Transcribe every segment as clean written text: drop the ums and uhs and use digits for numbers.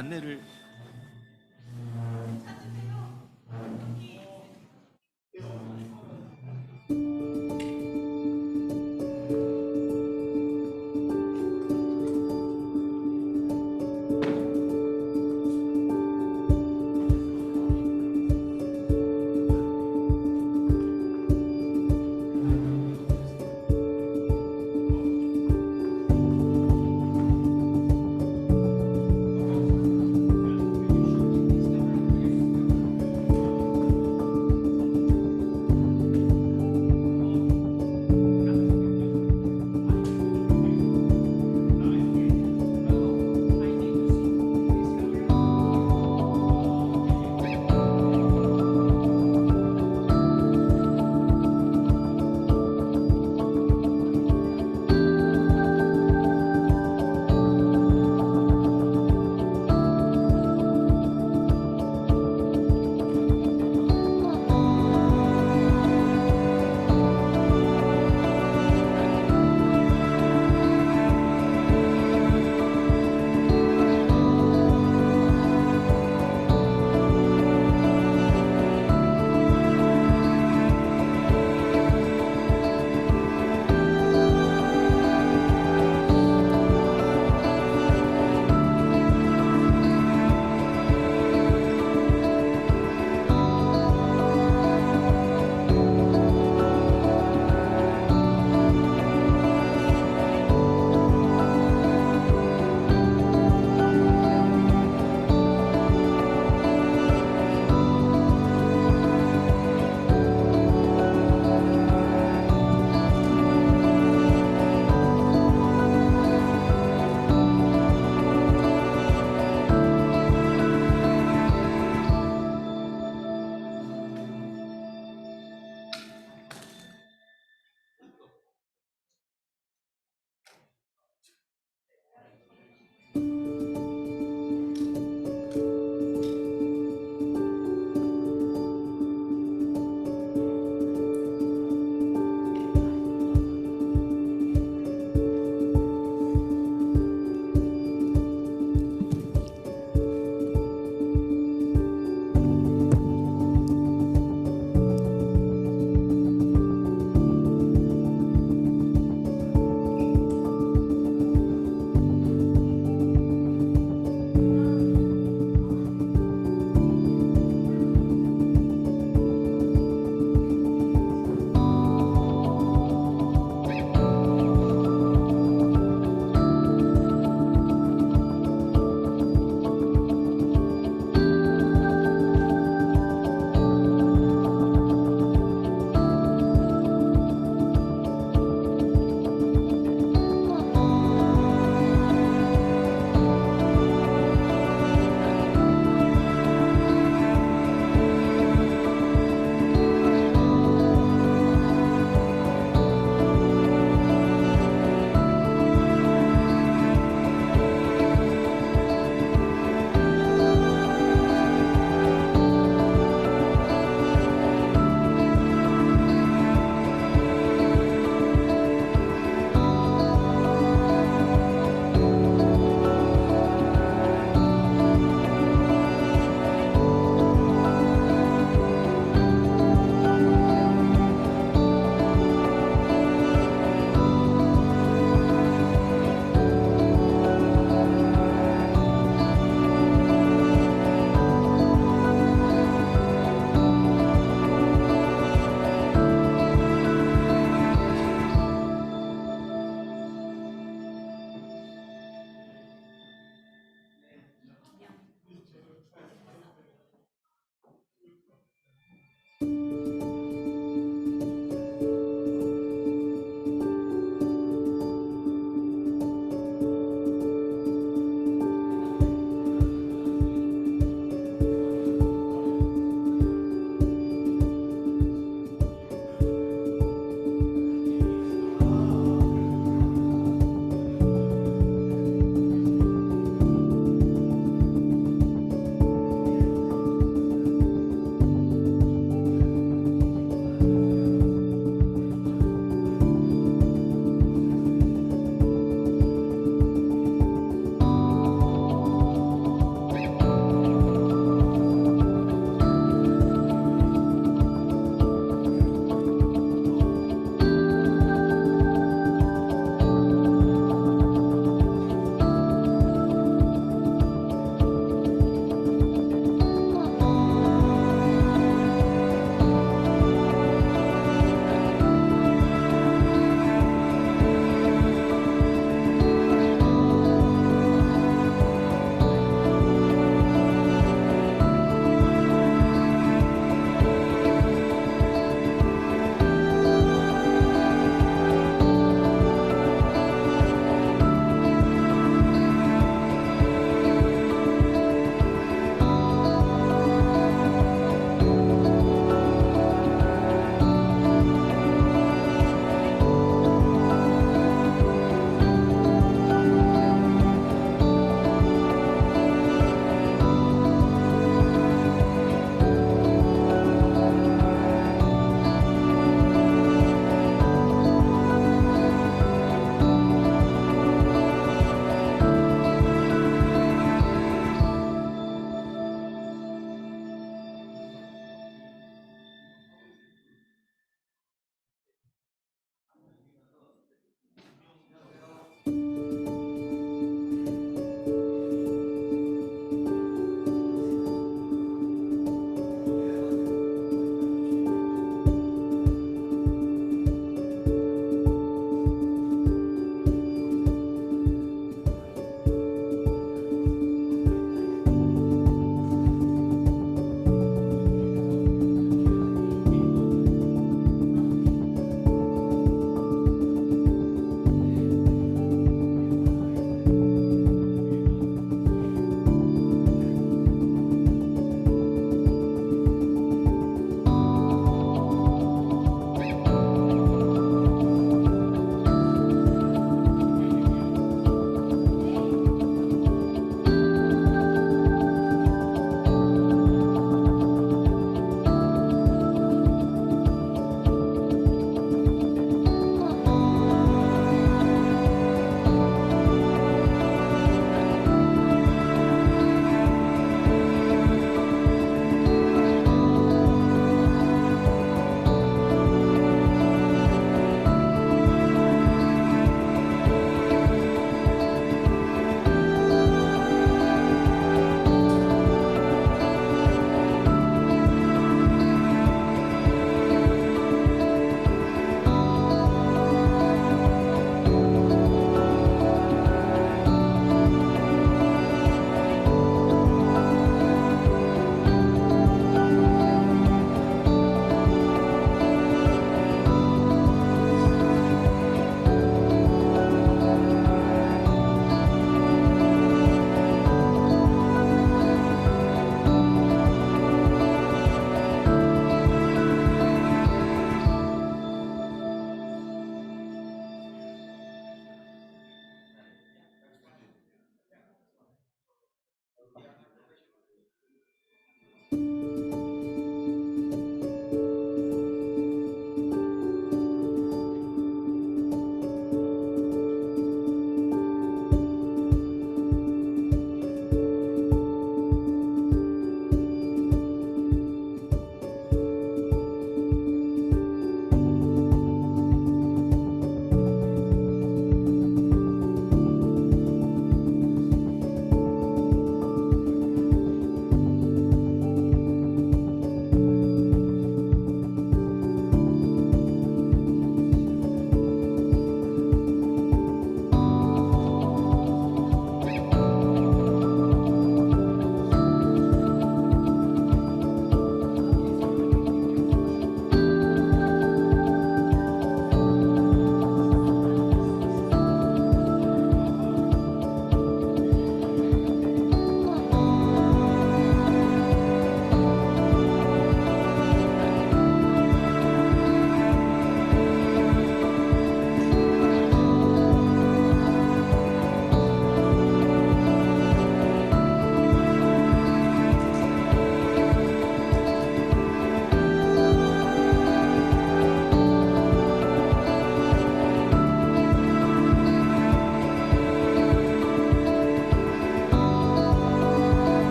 안내를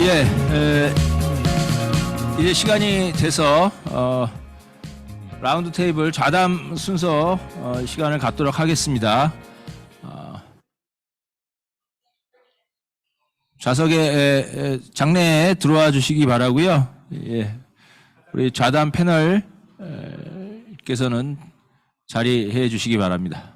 예, 이제 시간이 돼서 라운드 테이블 좌담 순서 시간을 갖도록 하겠습니다. 좌석에 장내에 들어와 주시기 바라고요. 예, 우리 좌담 패널께서는 자리해 주시기 바랍니다.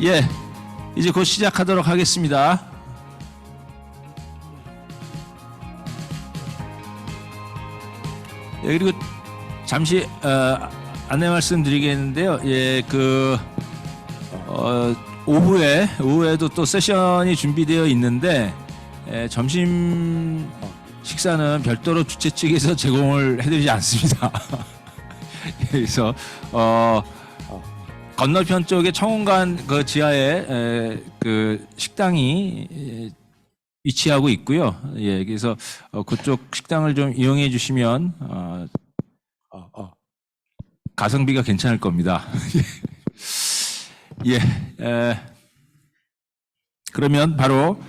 예, 이제 곧 시작하도록 하겠습니다. 예, 그리고 잠시 안내 말씀드리겠는데요. 예, 오후에도 또 세션이 준비되어 있는데 점심 식사는 별도로 주최 측에서 제공을 해드리지 않습니다. 그래서 건너편 쪽에 청운관 그 지하에 그 식당이 위치하고 있고요. 예, 그래서 그쪽 식당을 좀 이용해 주시면 가성비가 괜찮을 겁니다. 예, 그러면 바로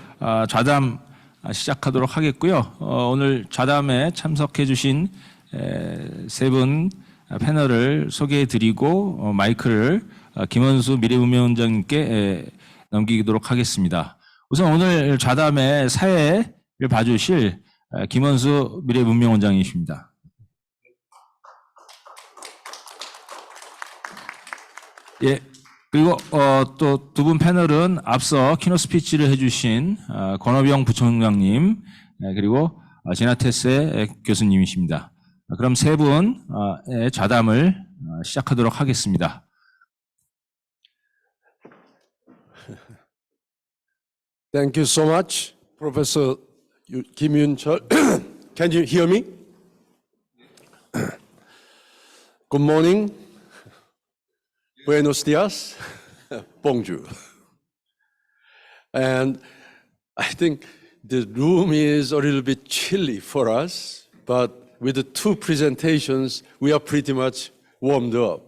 좌담 시작하도록 하겠고요. 오늘 좌담에 참석해 주신 세 분 패널을 소개해 드리고 마이크를 김원수 미래문명원장님께 넘기도록 하겠습니다. 우선 오늘 좌담의 사회를 봐주실 김원수 미래문명원장이십니다. 예, 그리고 또 두 분 패널은 앞서 키노 스피치를 해주신 권업영 부총장님 그리고 지나테스 교수님이십니다. 그럼 세 분의 좌담을 시작하도록 하겠습니다. Thank you so much, Professor Kim Yun-chul. Can you hear me? Good morning. Buenos dias. Bonjour. And I think the room is a little bit chilly for us, but with the two presentations, we are pretty much warmed up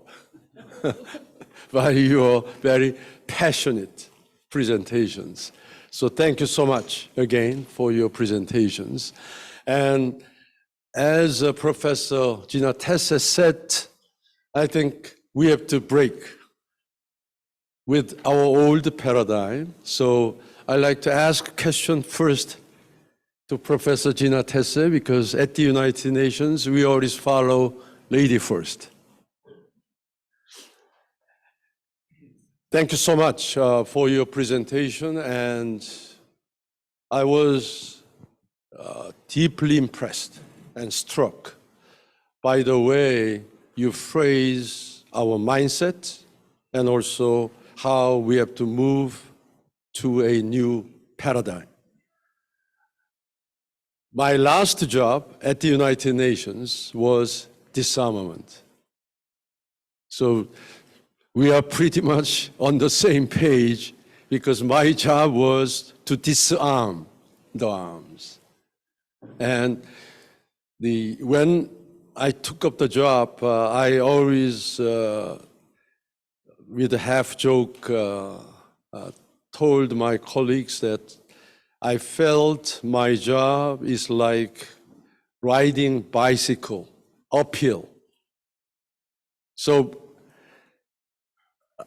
by your very passionate presentations. So thank you so much again for your presentations. And as Professor Gina Tessa said, I think we have to break with our old paradigm. So I'd like to ask a question first to Professor Gina Tessa, because at the United Nations, we always follow lady first. Thank you so much for your presentation, and I was deeply impressed and struck by the way you phrase our mindset and also how we have to move to a new paradigm. My last job at the United Nations was disarmament. So we are pretty much on the same page, because my job was to disarm the arms. And when I took up the job, I always, with a half joke, told my colleagues that I felt my job is like riding bicycle uphill. So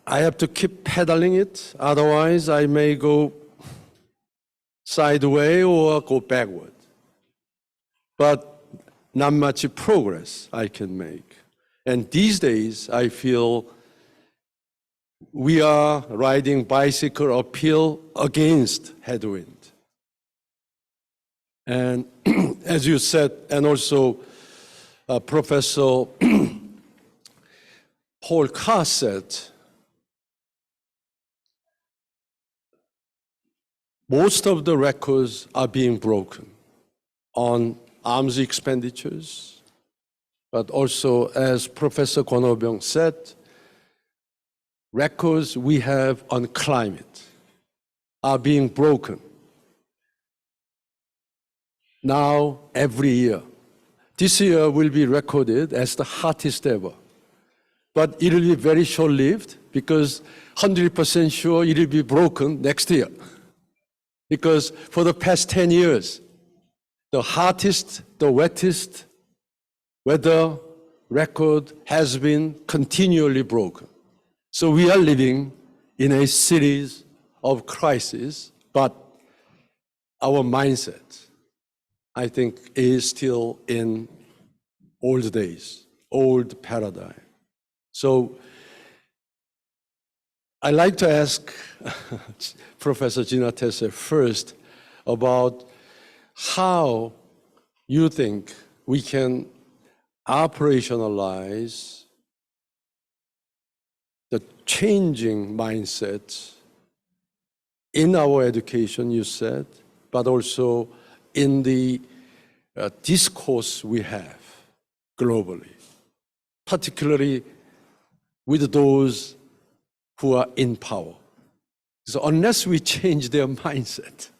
I have to keep pedaling it, otherwise I may go sideways or go backward. But not much progress I can make. And these days I feel we are riding bicycle uphill against headwind. And as you said, and also Professor Paul Carr said, most of the records are being broken on arms expenditures, but also, as Professor Kwon Ho-byung said, records we have on climate are being broken now every year. This year will be recorded as the hottest ever, but it will be very short-lived because 100% sure it will be broken next year. Because for the past 10 years, the hottest, the wettest weather record has been continually broken. So we are living in a series of crises, but our mindset, I think, is still in old days, old paradigm. So I'd like to ask Professor Gina Tesse first about how you think we can operationalize the changing mindset in our education, you said, but also in the discourse we have globally, particularly with those who are in power. So unless we change their mindset,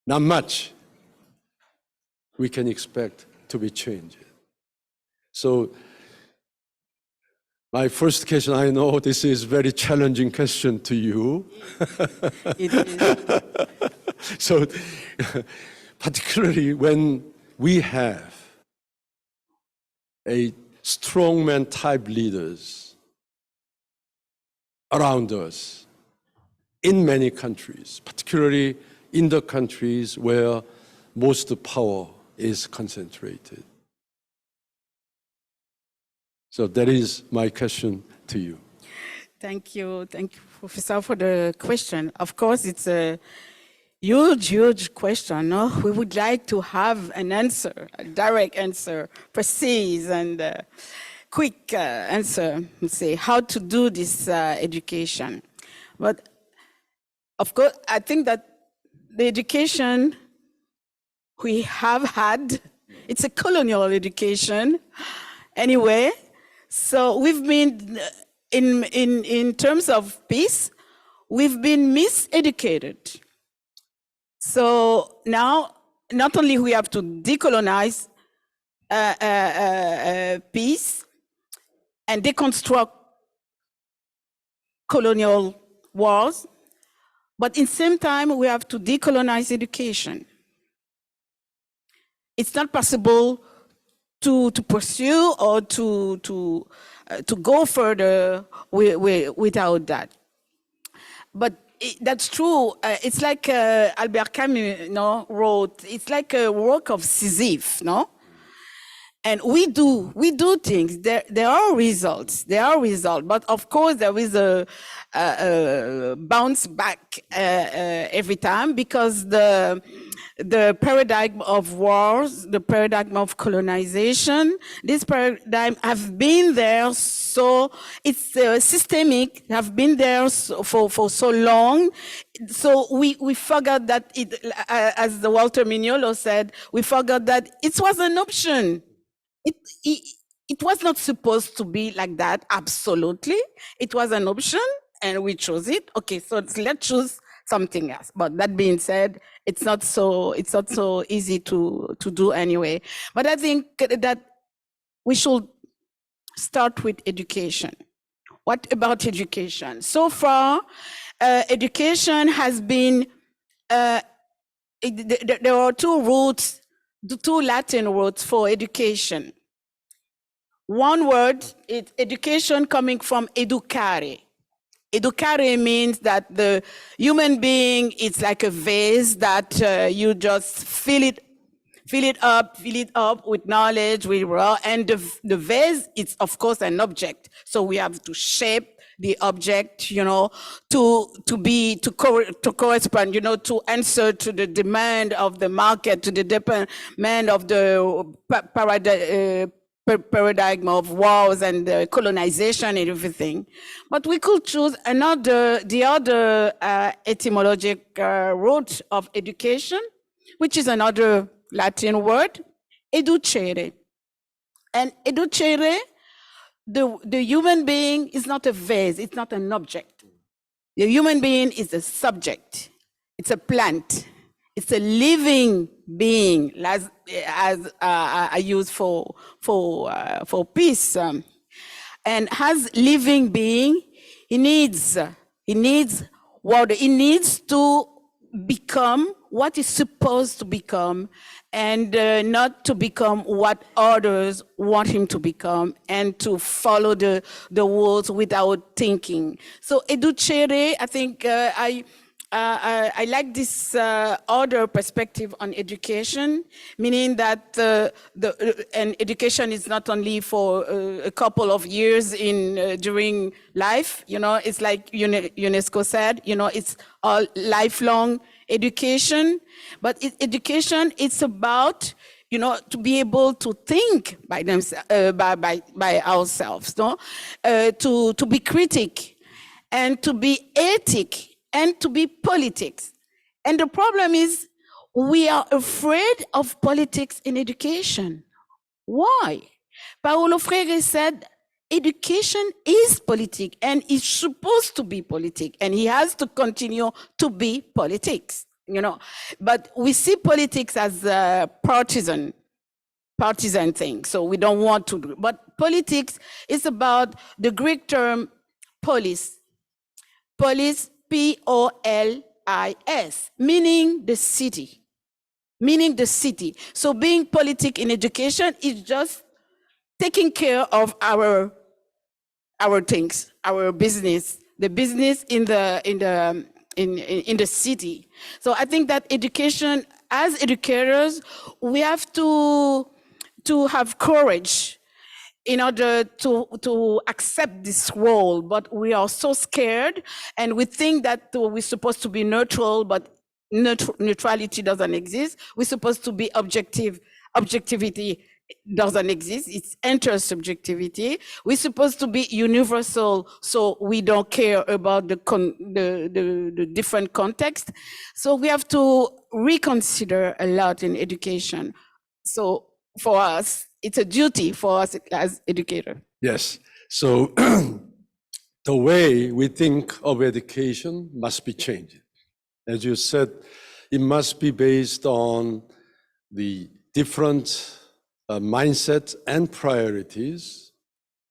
not much we can expect to be changed. So my first question, I know this is a very challenging question to you. It is. So particularly when we have a strongman type leaders around us in many countries, particularly in the countries where most power is concentrated. So that is my question to you. Thank you, Professor, for the question. Of course, it's a huge question. No? We would like to have an answer, a direct answer, precise and quick answer, say how to do this education. But of course, I think that the education we have had, it's a colonial education anyway. So we've been, in terms of peace, we've been miseducated. So now, not only we have to decolonize peace and deconstruct colonial wars, but in the same time, we have to decolonize education. It's not possible to pursue or to go further without that. But that's true. It's like Albert Camus, wrote. It's like a work of Sisyphe, no? And we do things. There are results. But of course, there is a bounce back every time because the paradigm of wars, the paradigm of colonization, this paradigm have been there, so it's systemic, have been there for so long. So we forgot that, as Walter Mignolo said, we forgot that it was an option. It was not supposed to be like that, absolutely. It was an option, and we chose it. Okay, so let's choose something else. But that being said, it's not so easy to do anyway. But I think that we should start with education. What about education? So far, education has been, there are two roots, two Latin words for education. One word is education coming from educare. Educare means that the human being is like a vase that you just fill it up with knowledge, and the vase is of course an object. So we have to shape the object, you know, to correspond, you know, to answer to the demand of the market, to the demand of the paradigm of wars and colonization and everything. But we could choose the other etymological root of education, which is another Latin word, educere. And educere, the human being is not a vase, it's not an object. The human being is a subject. It's a plant. It's a living being, as I use for peace. And as living being, he needs water. He needs to become what he's supposed to become, and not to become what others want him to become, and to follow the rules without thinking. So educere, I think I like this other perspective on education, meaning that and education is not only for a couple of years during life. You know, it's like UNESCO said. You know, it's all lifelong education. But education, it's about, you know, to be able to think by ourselves, no, to be critic, and to be ethic, and to be politics. And the problem is we are afraid of politics in education. Why? Paulo Freire said education is politic, and it's supposed to be politic, and he has to continue to be politics, you know. But we see politics as a partisan thing, so we don't want to do. But politics is about the Greek term polis. Polis, P-O-L-I-S, meaning the city. Meaning the city. So being politic in education is just taking care of our things, our business, the business in the city. So I think that education, as educators, we have to have courage in order to accept this role, but we are so scared, and we think that we're supposed to be neutral, but neutrality doesn't exist. We're supposed to be objective. Objectivity doesn't exist. It's intersubjectivity. We're supposed to be universal, so we don't care about the different context. So we have to reconsider a lot in education. So for us, it's a duty for us as educators. Yes. So the way we think of education must be changed. As you said, it must be based on the different mindsets and priorities.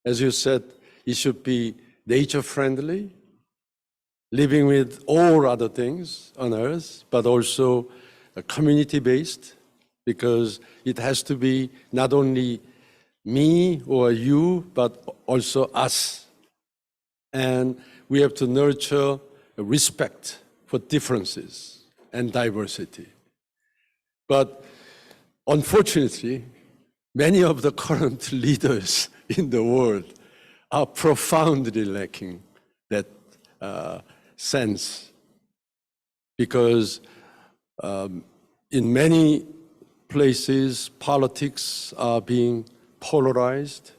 As you said, it should be nature-friendly, living with all other things on earth, but also community-based, because it has to be not only me or you, but also us. And we have to nurture respect for differences and diversity. But unfortunately, many of the current leaders in the world are profoundly lacking that sense, because in many places, politics are being polarized,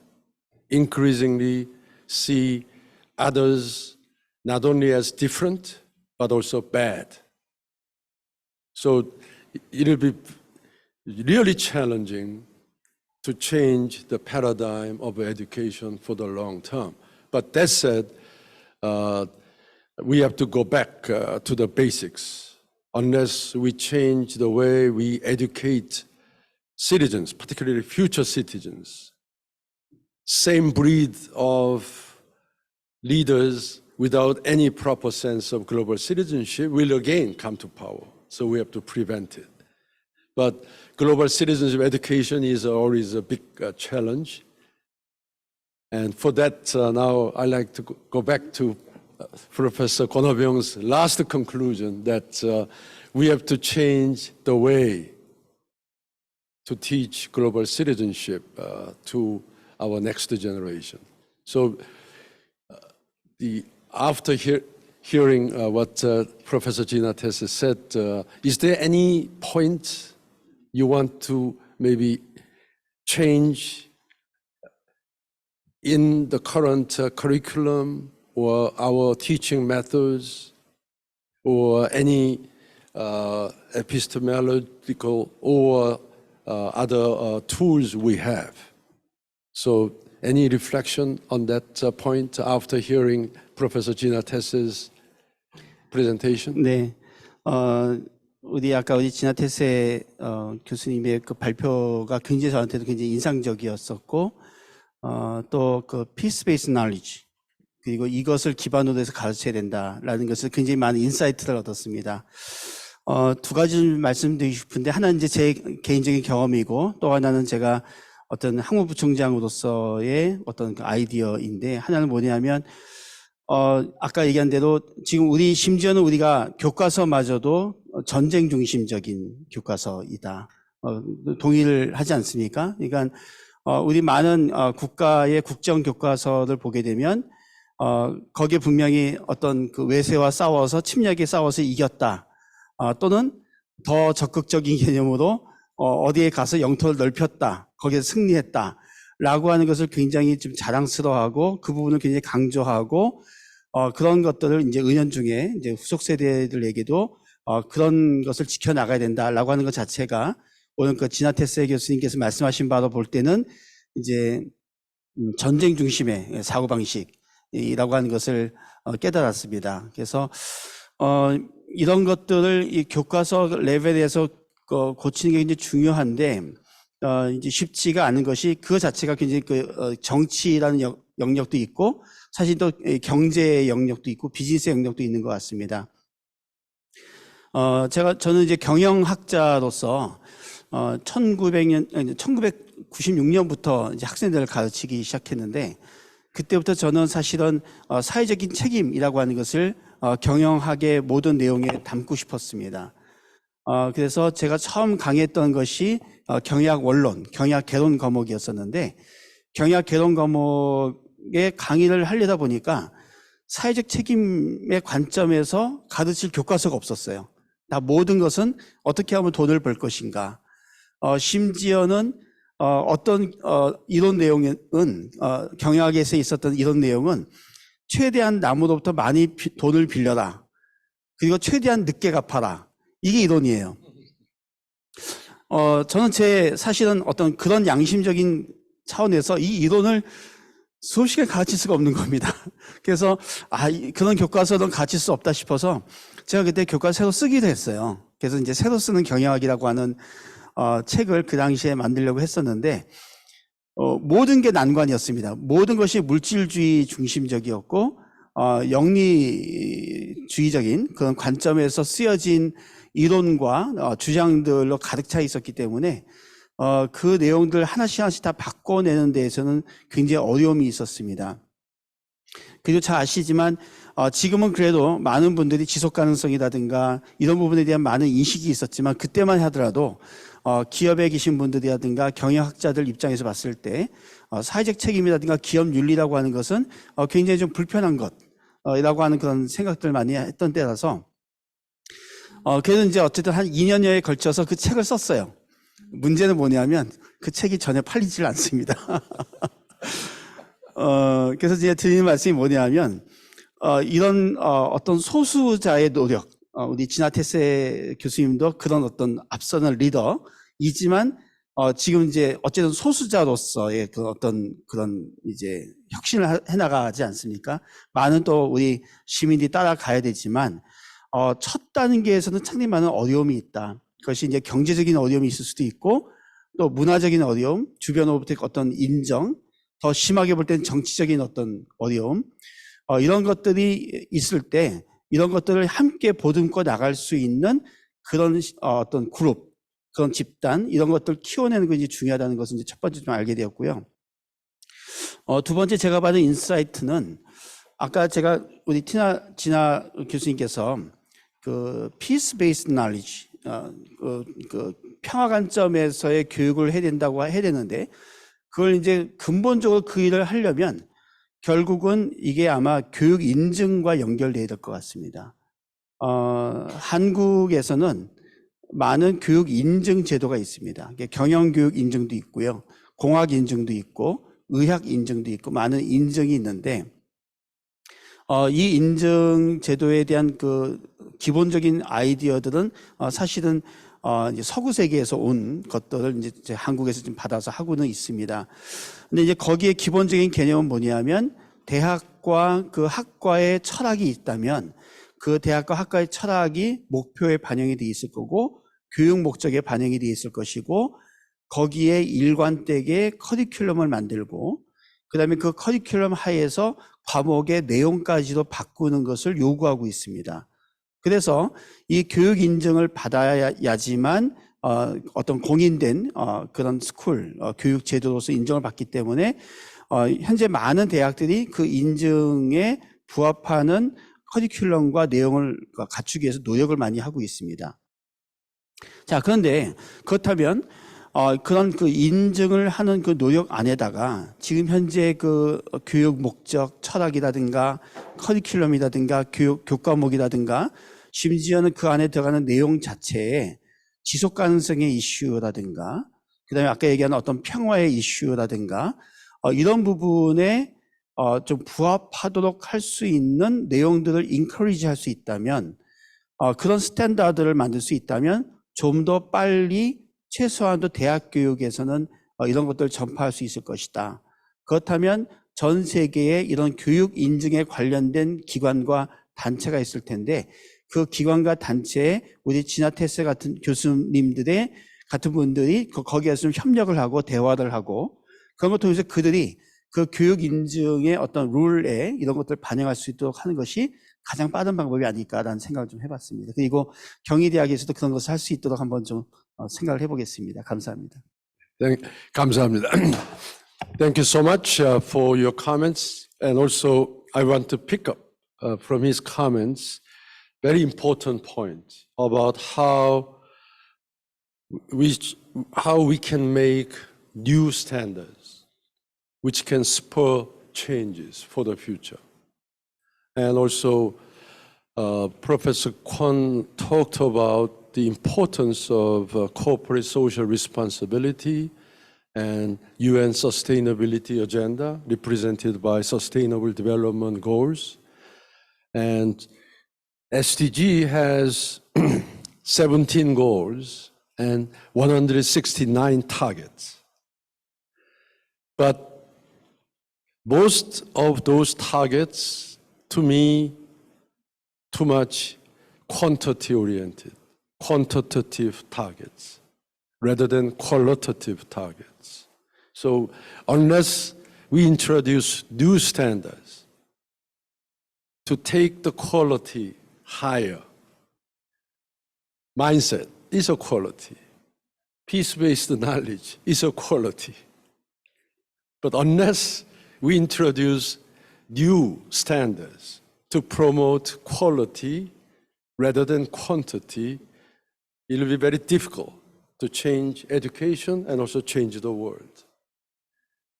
increasingly see others not only as different, but also bad. So it'll be really challenging to change the paradigm of education for the long term. But that said, we have to go back to the basics. Unless we change the way we educate citizens, particularly future citizens, same breed of leaders without any proper sense of global citizenship will again come to power. So we have to prevent it. But global citizenship education is always a big challenge. And for that, now I'd like to go back to Professor Kwon-Ho-Byung's last conclusion, that we have to change the way to teach global citizenship to our next generation. So after hearing what Professor Gina Tess said, is there any point you want to maybe change in the current curriculum or our teaching methods or any epistemological or other tools we have? So any reflection on that point after hearing Professor Gina Tess's presentation? 네, 우리 아까 우리 지나테스 교수님의 그 발표가 굉장히 저한테도 굉장히 인상적이었었고, 또 그 piece based knowledge, 그리고 이것을 기반으로 해서 가르쳐야 된다라는 것을 굉장히 많은 인사이트를 얻었습니다. 두 가지 말씀드리고 싶은데, 하나는 이제 제 개인적인 경험이고, 또 하나는 제가 어떤 학무부총장으로서의 어떤 그 아이디어인데, 하나는 뭐냐면, 아까 얘기한 대로 지금 심지어는 우리가 교과서마저도 전쟁 중심적인 교과서이다. 동의를 하지 않습니까? 그러니까, 우리 많은 국가의 국정 교과서를 보게 되면, 거기에 분명히 어떤 그 외세와 싸워서 침략에 싸워서 이겼다. 또는 더 적극적인 개념으로 어디에 가서 영토를 넓혔다. 거기에 승리했다. 라고 하는 것을 굉장히 좀 자랑스러워하고 그 부분을 굉장히 강조하고 그런 것들을 이제 은연중에 이제 후속 세대들에게도 그런 것을 지켜나가야 된다라고 하는 것 자체가 오늘 그 지나테스 교수님께서 말씀하신 바로 볼 때는 이제 전쟁 중심의 사고방식이라고 하는 것을 깨달았습니다. 그래서 이런 것들을 이 교과서 레벨에서 고치는 게 굉장히 중요한데 이제 쉽지가 않은 것이 그 자체가 굉장히 그 정치라는 영역도 있고 사실 또 경제 영역도 있고 비즈니스 영역도 있는 것 같습니다. 저는 이제 경영학자로서 1996년부터 이제 학생들을 가르치기 시작했는데 그때부터 저는 사실은 사회적인 책임이라고 하는 것을 경영학의 모든 내용에 담고 싶었습니다. 그래서 제가 처음 강의했던 것이 경영학 원론, 경영학 개론 과목이었었는데 경영학 개론 과목에 강의를 하려다 보니까 사회적 책임의 관점에서 가르칠 교과서가 없었어요. 다 모든 것은 어떻게 하면 돈을 벌 것인가. 심지어는 어떤 이론 내용은 경영학에서 있었던 이런 내용은 최대한 남으로부터 많이 돈을 빌려라. 그리고 최대한 늦게 갚아라. 이게 이론이에요. 저는 사실은 어떤 그런 양심적인 차원에서 이 이론을 수업 시간에 가르칠 수가 없는 겁니다. 그래서 그런 교과서는 가르칠 수 없다 싶어서 제가 그때 교과서 새로 쓰기도 했어요. 그래서 이제 새로 쓰는 경영학이라고 하는 책을 그 당시에 만들려고 했었는데 모든 게 난관이었습니다. 모든 것이 물질주의 중심적이었고 영리주의적인 그런 관점에서 쓰여진 이론과 주장들로 가득 차 있었기 때문에 그 내용들 하나씩 다 바꿔내는 데에서는 굉장히 어려움이 있었습니다. 그리고 잘 아시지만 지금은 그래도 많은 분들이 지속가능성이라든가 이런 부분에 대한 많은 인식이 있었지만 그때만 하더라도 기업에 계신 분들이라든가 경영학자들 입장에서 봤을 때 사회적 책임이라든가 기업 윤리라고 하는 것은 굉장히 좀 불편한 것이라고 하는 그런 생각들을 많이 했던 때라서 그래도 이제 어쨌든 한 2년여에 걸쳐서 그 책을 썼어요. 문제는 뭐냐면 그 책이 전혀 팔리질 않습니다. 그래서 제가 드리는 말씀이 뭐냐면 이런 어떤 소수자의 노력, 우리 지나테스 교수님도 그런 어떤 앞서는 리더이지만 지금 이제 어쨌든 소수자로서의 그 어떤 그런 이제 혁신을 해나가지 않습니까? 많은 또 우리 시민들이 따라가야 되지만 첫 단계에서는 상당히 많은 어려움이 있다. 그것이 이제 경제적인 어려움이 있을 수도 있고 또 문화적인 어려움, 주변으로부터의 어떤 인정, 더 심하게 볼 때는 정치적인 어떤 어려움, 이런 것들이 있을 때 이런 것들을 함께 보듬고 나갈 수 있는 그런 어떤 그룹, 그런 집단, 이런 것들을 키워내는 것이 중요하다는 것을 이제 첫 번째 좀 알게 되었고요. 두 번째 제가 받은 인사이트는 아까 제가 우리 지나 교수님께서 그 peace based knowledge, 그 평화 관점에서의 교육을 해야 된다고 해야 되는데 그걸 이제 근본적으로 그 일을 하려면 결국은 이게 아마 교육 인증과 연결돼야 될 것 같습니다. 한국에서는 많은 교육 인증 제도가 있습니다. 경영교육 인증도 있고요. 공학 인증도 있고 의학 인증도 있고 많은 인증이 있는데 이 인증 제도에 대한 그 기본적인 아이디어들은 사실은 이제 서구 세계에서 온 것들을 이제 한국에서 좀 받아서 하고는 있습니다. 근데 이제 거기에 기본적인 개념은 뭐냐면 대학과 그 학과의 철학이 있다면 그 대학과 학과의 철학이 목표에 반영이 돼 있을 거고 교육 목적에 반영이 돼 있을 것이고 거기에 일관되게 커리큘럼을 만들고 그다음에 그 커리큘럼 하에서 과목의 내용까지도 바꾸는 것을 요구하고 있습니다. 그래서 이 교육 인증을 받아야지만 어떤 공인된 그런 스쿨 교육 제도로서 인정을 받기 때문에 현재 많은 대학들이 그 인증에 부합하는 커리큘럼과 내용을 갖추기 위해서 노력을 많이 하고 있습니다. 자, 그런데 그렇다면 그런 그 인증을 하는 그 노력 안에다가 지금 현재 그 교육 목적, 철학이라든가 커리큘럼이라든가 교과목이라든가 심지어는 그 안에 들어가는 내용 자체에 지속 가능성의 이슈라든가 그다음에 아까 얘기한 어떤 평화의 이슈라든가 이런 부분에 좀 부합하도록 할 수 있는 내용들을 인커리지 할 수 있다면 그런 스탠다드를 만들 수 있다면 좀 더 빨리 최소한도 대학 교육에서는 이런 것들을 전파할 수 있을 것이다. 그렇다면 전 세계에 이런 교육 인증에 관련된 기관과 단체가 있을 텐데 그 기관과 단체에 우리 지나테스 같은 교수님들의 같은 분들이 거기에서 좀 협력을 하고 대화를 하고 그런 걸 통해서 그들이 그 교육 인증의 어떤 룰에 이런 것들을 반영할 수 있도록 하는 것이 가장 빠른 방법이 아닐까라는 생각을 좀 해봤습니다. 그리고 경희대학에서도 그런 것을 할 수 있도록 한번 좀 생각을 해보겠습니다. 감사합니다. 감사합니다. Thank you so much for your comments. And also, I want to pick up from his comments very important point about how we can make new standards which can spur changes for the future. And also, Professor Kwon talked about the importance of corporate social responsibility and UN sustainability agenda represented by Sustainable Development Goals. And SDG has 17 goals and 169 targets. But most of those targets, to me, too much quantity-oriented, quantitative targets, rather than qualitative targets. So unless we introduce new standards to take the quality higher, mindset is a quality, peace-based knowledge is a quality. But unless we introduce new standards to promote quality rather than quantity, it will be very difficult to change education and also change the world.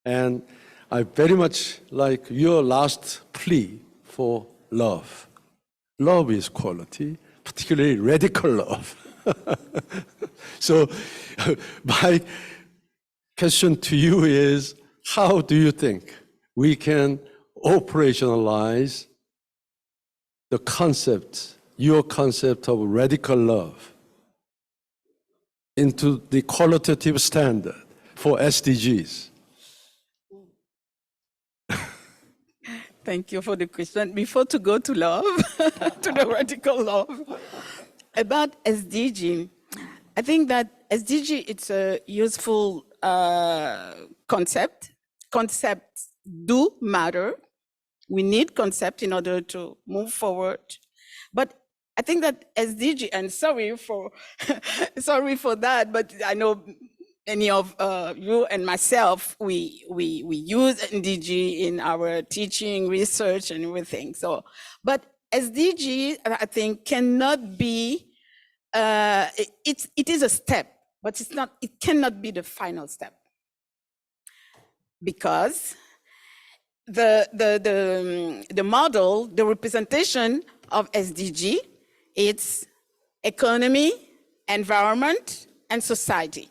And I very much like your last plea for love. Love is quality, particularly radical love. So my question to you is, how do you think we can operationalize the concept, your concept of radical love into the qualitative standard for SDGs? Thank you for the question. Before to go to love, to the radical love, about SDG, I think that SDG, it's a useful concept. Concepts do matter. We need concept in order to move forward. But I think that SDG, and sorry for that, but I know many of you and myself, we use SDG in our teaching, research, and everything. So, but SDG, I think, cannot be. It is a step, but it's not. It cannot be the final step, because the model, the representation of SDG, it's economy, environment, and society.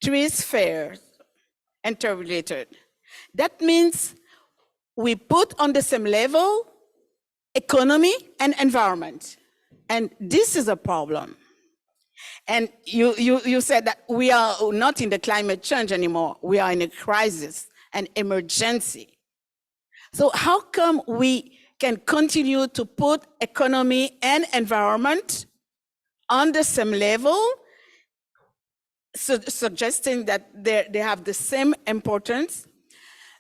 Three spheres interrelated. That means we put on the same level economy and environment. And this is a problem. And you said that we are not in the climate change anymore. We are in a crisis, an emergency. So how come we can continue to put economy and environment on the same level, suggesting that they have the same importance?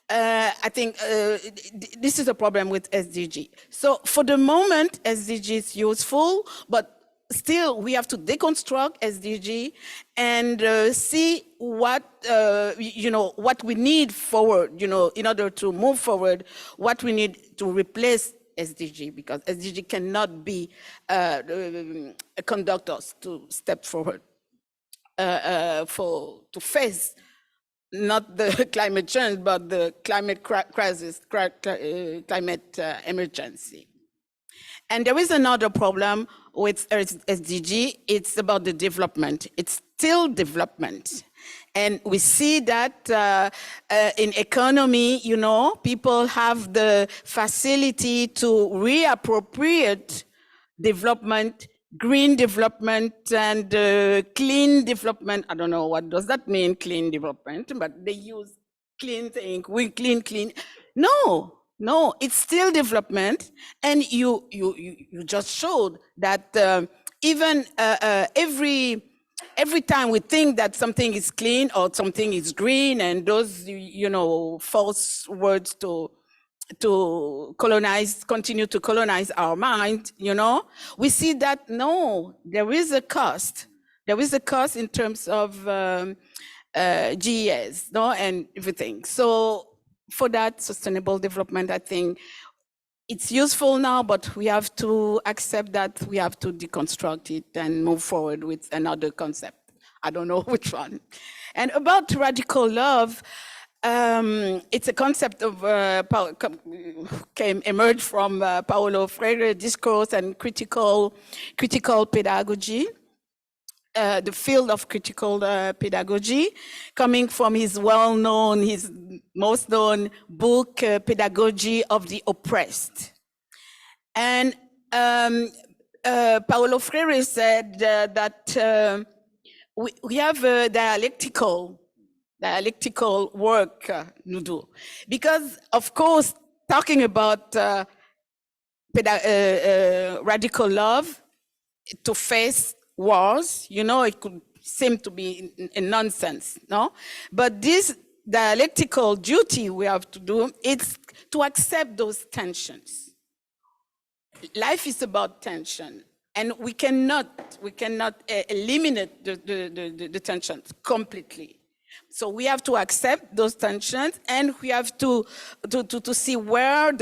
I think this is a problem with SDG. So for the moment, SDG is useful, but still we have to deconstruct SDG and see what what we need forward, in order to move forward, what we need to replace SDG, because SDG cannot be conduct us to step forward to face not the climate change, but the climate crisis, climate emergency. And there is another problem with SDG. It's about the development. It's still development. And we see that in economy, people have the facility to reappropriate development, green development, and clean development. I don't know what does that mean, clean development, but they use clean thing, we clean. No, it's still development. And you just showed that even every time we think that something is clean or something is green, and those false words to continue to colonize our mind, we see that no, there is a cost. There is a cost in terms of GES, and everything. So for that sustainable development, I think it's useful now, but we have to accept that we have to deconstruct it and move forward with another concept. I don't know which one. And about radical love, it's a concept of emerged from Paulo Freire's discourse and critical pedagogy. The field of critical pedagogy, coming from his most known book, Pedagogy of the Oppressed. And Paulo Freire said that we have a dialectical work to do. Because, of course, talking about radical love to face wars, it could seem to be a nonsense, no? But this dialectical duty we have to do, it's to accept those tensions. Life is about tension, and we cannot eliminate the tensions completely. So we have to accept those tensions, and we have to see where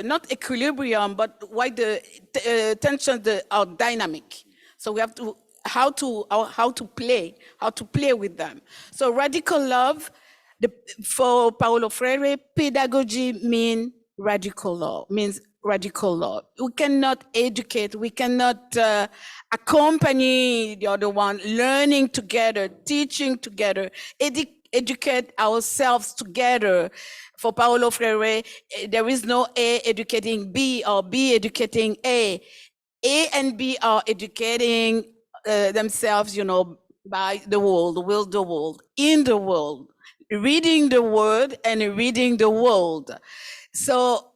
not equilibrium, but why the tensions are dynamic. So we have to how to play with them. So radical love, for Paulo Freire, pedagogy means radical love. We cannot educate, we cannot accompany the other one, learning together, teaching together, educate ourselves together. For Paulo Freire, there is no A educating B or B educating A. A and B are educating themselves, by the world, with the world, in the world, reading the word and reading the world. So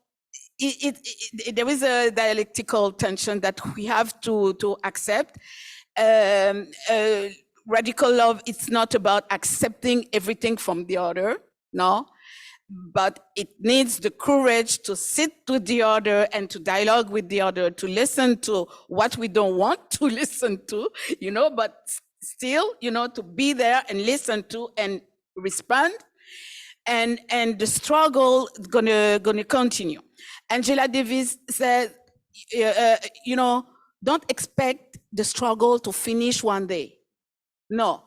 there is a dialectical tension that we have to accept. Radical love, it's not about accepting everything from the other, no. But it needs the courage to sit with the other and to dialogue with the other, to listen to what we don't want to listen to, but still, to be there and listen to and respond. And the struggle is gonna continue. Angela Davis said, don't expect the struggle to finish one day. No.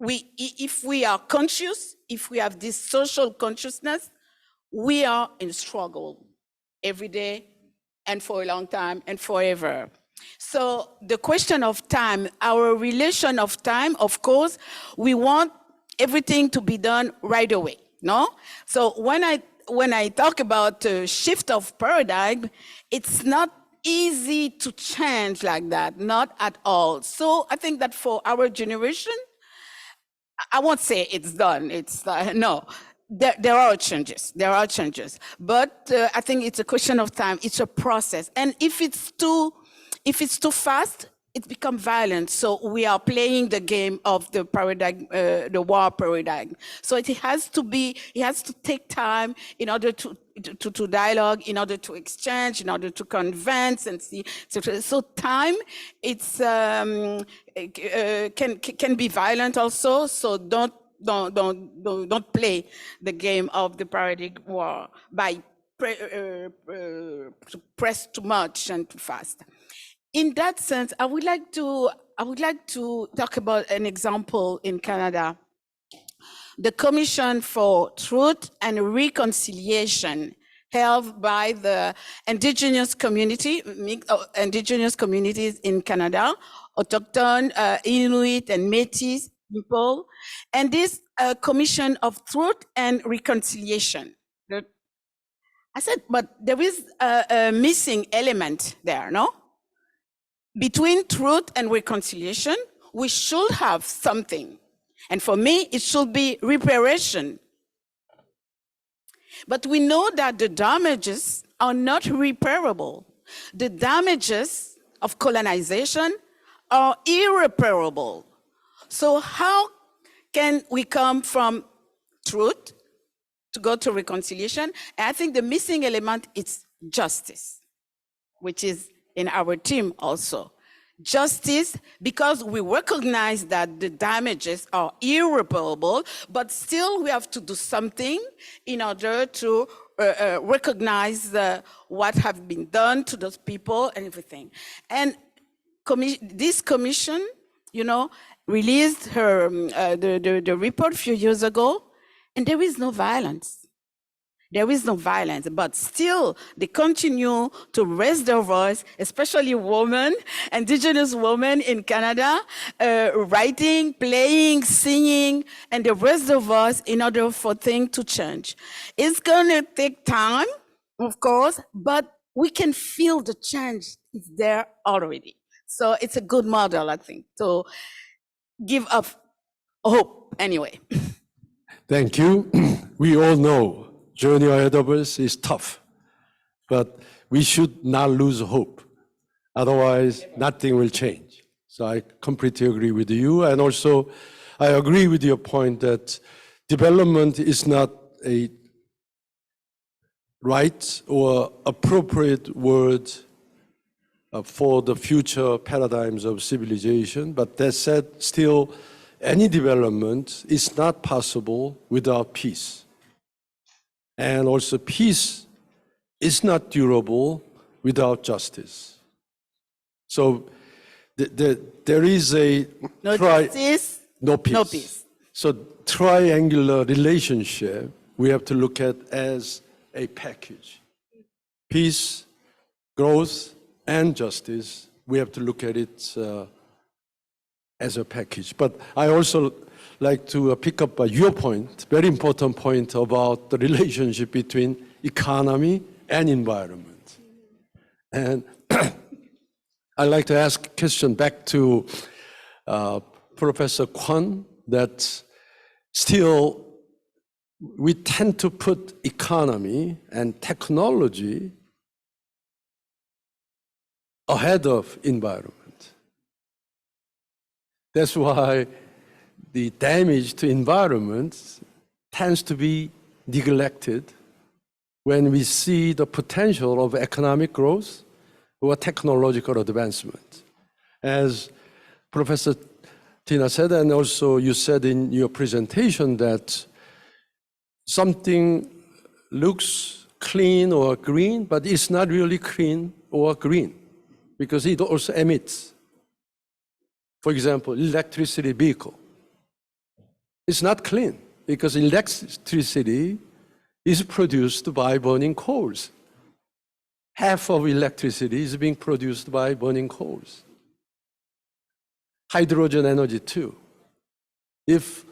If we are conscious, if we have this social consciousness, we are in struggle every day and for a long time and forever. So the question of time, our relation of time, of course, we want everything to be done right away, no? So when I talk about a shift of paradigm, it's not easy to change like that, not at all. So I think that for our generation, I won't say it's done, it's no. There are changes, but I think it's a question of time, it's a process. And if it's too fast, it becomes violent. So we are playing the game of the paradigm, the war paradigm. So it has to take time in order to dialogue, in order to exchange, in order to convince and see. So time, it's can be violent also. So don't play the game of the paradigm war by press too much and too fast. In that sense, I would like to talk about an example in Canada. The Commission for Truth and Reconciliation, held by the indigenous communities in Canada, Autochthone, Inuit, and Métis people, and this Commission of Truth and Reconciliation. I said, but there is a missing element there, no? Between truth and reconciliation, we should have something. And for me, it should be reparation. But we know that the damages are not repairable. The damages of colonization are irreparable. So how can we come from truth to go to reconciliation? And I think the missing element is justice, which is in our team also. Justice, because we recognize that the damages are irreparable, but still we have to do something in order to recognize what have been done to those people and everything. And this commission, you know, released her the report a few years ago, and there is no violence. There is no violence, but still they continue to raise their voice, especially women, indigenous women in Canada, writing, playing, singing, and they raise their voice in order for things to change. It's gonna take time, of course, but we can feel the change is there already. So it's a good model, I think, to give up hope anyway. Thank you. We all know journey ahead of us is tough, but we should not lose hope. Otherwise, nothing will change. So I completely agree with you. And also, I agree with your point that development is not a right or appropriate word for the future paradigms of civilization. But that said, still, any development is not possible without peace. And also peace is not durable without justice. So there is a No justice, no peace. no peace. So triangular relationship we have to look at as a package. Peace, growth, and justice, we have to look at it as a package. But I also like to pick up your point, very important point about the relationship between economy and environment. And I'd like to ask a question back to Professor Kwan, that still we tend to put economy and technology ahead of environment. That's why the damage to environment tends to be neglected when we see the potential of economic growth or technological advancement. As Professor Tina said, and also you said in your presentation, that something looks clean or green, but it's not really clean or green, because it also emits. For example, electricity vehicle. It's not clean because electricity is produced by burning coals. Half of electricity is being produced by burning coals. Hydrogen energy too. If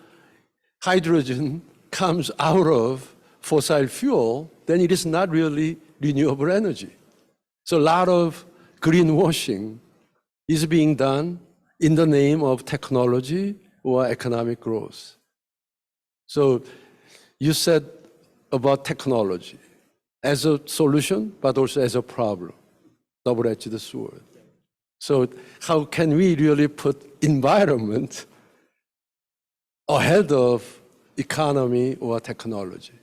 hydrogen comes out of fossil fuel, then it is not really renewable energy. So a lot of greenwashing is being done in the name of technology or economic growth. So you said about technology as a solution, but also as a problem, double-edged sword. So how can we really put environment ahead of economy or technology?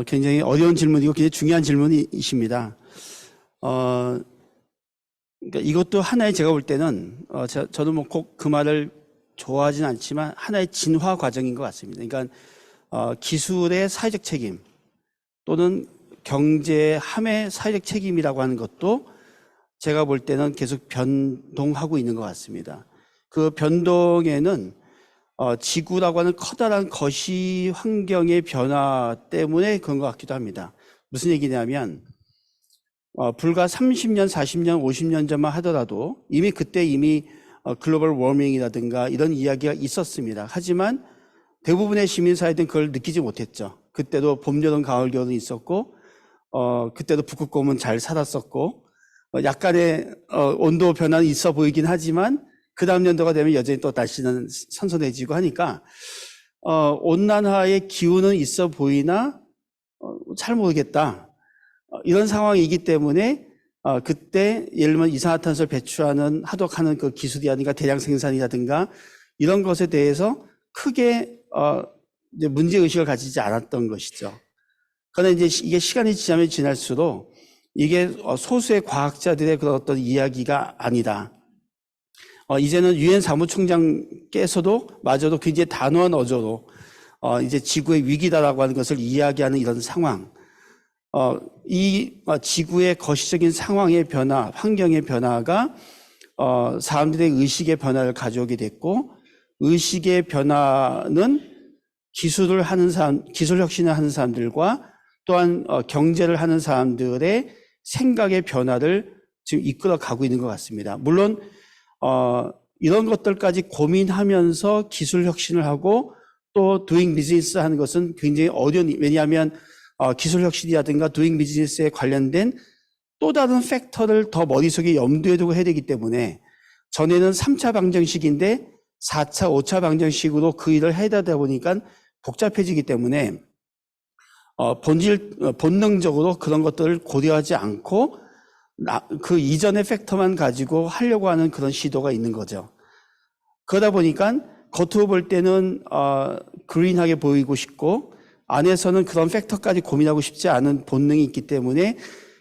굉장히 어려운 질문이고 굉장히 중요한 질문이십니다. 그러니까 이것도 하나의 제가 볼 때는 저도 뭐 꼭 그 말을 좋아하진 않지만 하나의 진화 과정인 것 같습니다. 그러니까 기술의 사회적 책임 또는 경제함의 사회적 책임이라고 하는 것도 제가 볼 때는 계속 변동하고 있는 것 같습니다. 그 변동에는 지구라고 하는 커다란 거시 환경의 변화 때문에 그런 것 같기도 합니다. 무슨 얘기냐면 불과 30년, 40년, 50년 전만 하더라도 그때 이미 글로벌 워밍이라든가 이런 이야기가 있었습니다. 하지만 대부분의 시민사회들은 그걸 느끼지 못했죠. 그때도 봄, 여름, 가을, 겨울은 있었고 그때도 북극곰은 잘 살았었고 약간의 온도 변화는 있어 보이긴 하지만 그 다음 연도가 되면 여전히 또 날씨는 선선해지고 하니까 온난화의 기운은 있어 보이나 잘 모르겠다. 이런 상황이기 때문에 그때 예를 들면 이산화탄소를 배출하는 하도하는 그 기술이라든가 대량 생산이라든가 이런 것에 대해서 크게 이제 문제의식을 가지지 않았던 것이죠. 그러나 이제 이게 시간이 지나면 지날수록 이게 소수의 과학자들의 그런 어떤 이야기가 아니다. 이제는 유엔 사무총장께서도 마저도 굉장히 단호한 어조로 이제 지구의 위기다라고 하는 것을 이야기하는 이런 상황. 이 지구의 거시적인 상황의 변화, 환경의 변화가 사람들의 의식의 변화를 가져오게 됐고, 의식의 변화는 기술을 하는 사람, 기술 혁신을 하는 사람들과 또한 경제를 하는 사람들의 생각의 변화를 지금 이끌어 가고 있는 것 같습니다. 물론 이런 것들까지 고민하면서 기술 혁신을 하고 또 doing business 하는 것은 굉장히 어려운, 왜냐하면 기술 혁신이라든가 doing business에 관련된 또 다른 팩터를 더 머릿속에 염두에 두고 해야 되기 때문에 전에는 3차 방정식인데 4차, 5차 방정식으로 그 일을 해야 되다 보니까 복잡해지기 때문에 본능적으로 그런 것들을 고려하지 않고 그 이전의 팩터만 가지고 하려고 하는 그런 시도가 있는 거죠. 그러다 보니까 겉으로 볼 때는 그린하게 보이고 싶고 안에서는 그런 팩터까지 고민하고 싶지 않은 본능이 있기 때문에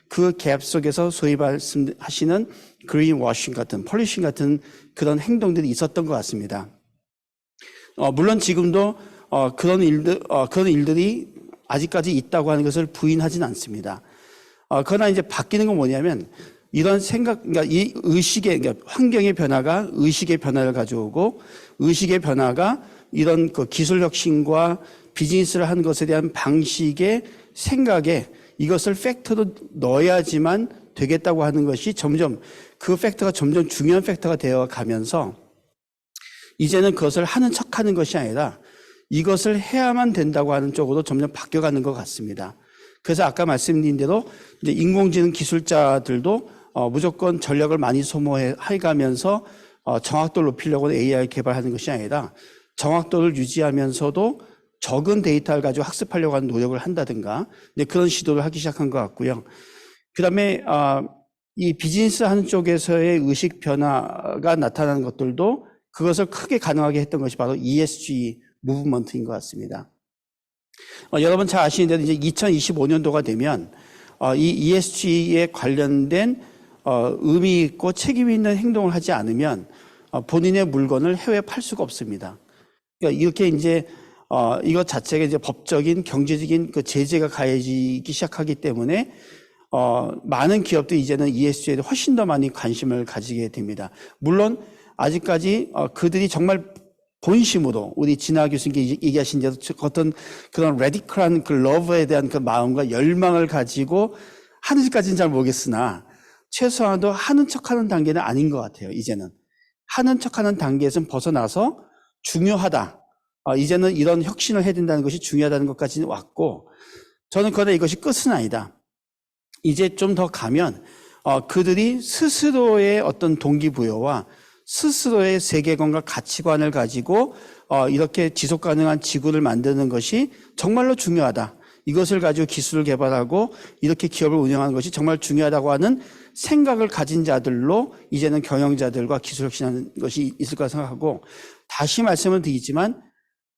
그 갭 속에서 소위 말씀하시는 그린 워싱 같은, 폴리싱 같은 그런 행동들이 있었던 것 같습니다. 물론 지금도 그런 일들이 아직까지 있다고 하는 것을 부인하진 않습니다. 그러나 이제 바뀌는 건 뭐냐면 이런 생각, 그러니까 이 의식의, 그러니까 환경의 변화가 의식의 변화를 가져오고 의식의 변화가 이런 그 기술 혁신과 비즈니스를 하는 것에 대한 방식의 생각에 이것을 팩터로 넣어야지만 되겠다고 하는 것이 점점 그 팩터가 점점 중요한 팩터가 되어 가면서 이제는 그것을 하는 척하는 것이 아니라 이것을 해야만 된다고 하는 쪽으로 점점 바뀌어가는 것 같습니다. 그래서 아까 말씀드린 대로 이제 인공지능 기술자들도 무조건 전력을 많이 소모해 가면서 정확도를 높이려고 AI 개발하는 것이 아니라 정확도를 유지하면서도 적은 데이터를 가지고 학습하려고 하는 노력을 한다든가 그런 시도를 하기 시작한 것 같고요. 그 다음에 이 비즈니스 하는 쪽에서의 의식 변화가 나타나는 것들도 그것을 크게 가능하게 했던 것이 바로 ESG 무브먼트인 것 같습니다. 여러분 잘 아시는 대로 이제 2025년도가 되면 이 ESG에 관련된 의미 있고 책임 있는 행동을 하지 않으면 본인의 물건을 해외에 팔 수가 없습니다. 그러니까 이렇게 이제 이것 자체가 이제 법적인 경제적인 그 제재가 가해지기 시작하기 때문에 많은 기업들이 이제는 ESG에 훨씬 더 많이 관심을 가지게 됩니다. 물론 아직까지 그들이 정말 본심으로 우리 진아 교수님께 얘기하신 대로 어떤 그런 레디컬한 그 러브에 대한 그 마음과 열망을 가지고 하는지까지는 잘 모르겠으나 최소한도 하는 척하는 단계는 아닌 것 같아요. 이제는 하는 척하는 단계에서는 벗어나서 중요하다. 이제는 이런 혁신을 해야 된다는 것이 중요하다는 것까지는 왔고, 저는 그러나 이것이 끝은 아니다. 이제 좀 더 가면 그들이 스스로의 어떤 동기부여와 스스로의 세계관과 가치관을 가지고 이렇게 지속 가능한 지구를 만드는 것이 정말로 중요하다. 이것을 가지고 기술을 개발하고 이렇게 기업을 운영하는 것이 정말 중요하다고 하는 생각을 가진 자들로 이제는 경영자들과 기술 혁신하는 것이 있을 거라 생각하고, 다시 말씀을 드리지만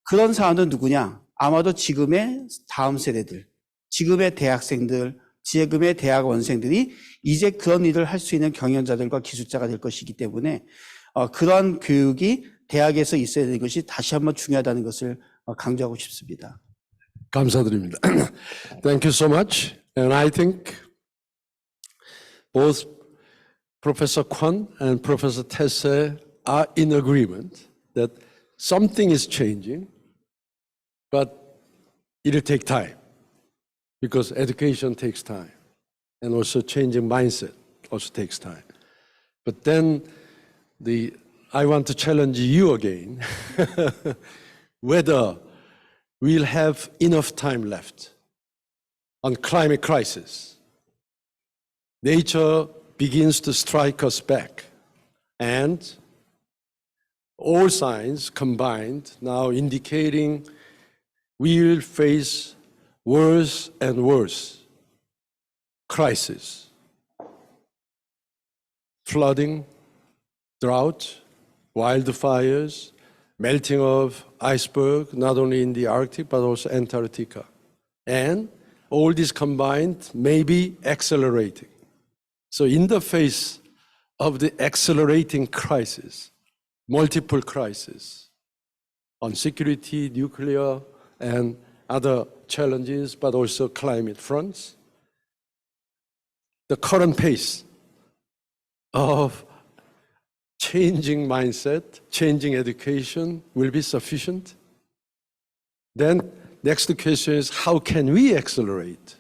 그런 사람들은 누구냐? 아마도 지금의 다음 세대들, 지금의 대학생들, 지금의 대학원생들이 이제 그런 일을 할 수 있는 경영자들과 기술자가 될 것이기 때문에 그러한 교육이 대학에서 있어야 되는 것이 다시 한번 중요하다는 것을 강조하고 싶습니다. 감사드립니다. Thank you so much. And I think both Professor Kwon and Professor Tesse are in agreement that something is changing, but it'll take time because education takes time, and also changing mindset also takes time. But then I want to challenge you again whether we'll have enough time left on climate crisis. Nature begins to strike us back, and all signs combined now indicating we will face worse and worse crisis. Flooding, drought, wildfires, melting of iceberg, not only in the Arctic, but also Antarctica. And all this combined may be accelerating. So in the face of the accelerating crisis, multiple crises on security, nuclear, and other challenges, but also climate fronts, the current pace of changing mindset, changing education will be sufficient? Then next question is, how can we accelerate?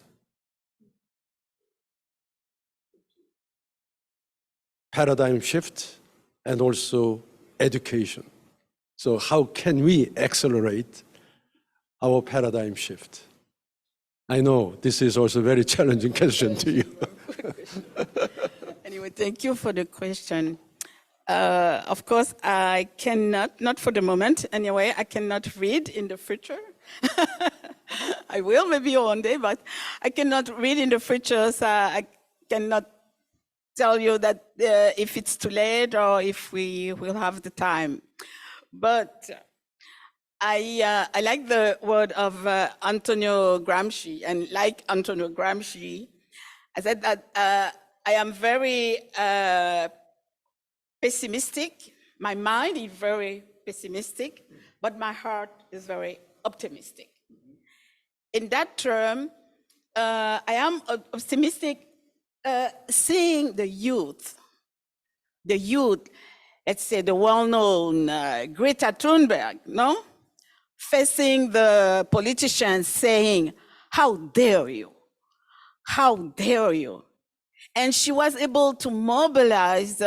Paradigm shift and also education. So how can we accelerate our paradigm shift? I know this is also a very challenging question to you. Anyway, thank you for the question. Of course, I cannot, not for the moment anyway, I cannot read in the future. I will maybe one day, but I cannot read in the future, so I cannot tell you that if it's too late or if we will have the time. But I like the word of Antonio Gramsci, and like Antonio Gramsci, I said that I am very pessimistic. My mind is very pessimistic, but my heart is very optimistic. In that term, I am optimistic seeing the youth, let's say the well-known Greta Thunberg, no? Facing the politicians saying, how dare you? How dare you? And she was able to mobilize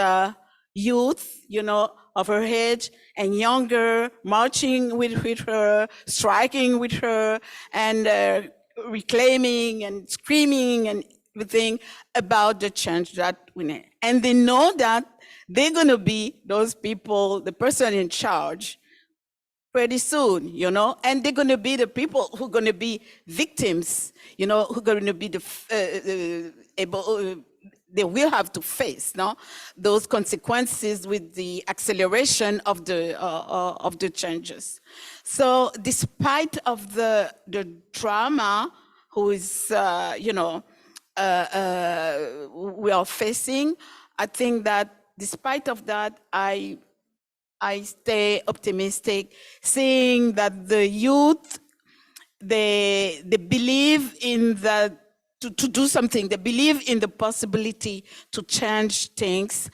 youth, you know, of her age and younger, marching with her, striking with her, and reclaiming and screaming and everything about the change that we need. And they know that they're going to be those people, the person in charge, pretty soon, you know, and they're going to be the people who are going to be victims, you know, who are going to be they will have to face, no, those consequences with the acceleration of the changes. So, despite of the drama, who is, you know, we are facing, I think that despite of that, I stay optimistic, seeing that the youth, they believe in the, to do something, they believe in the possibility to change things,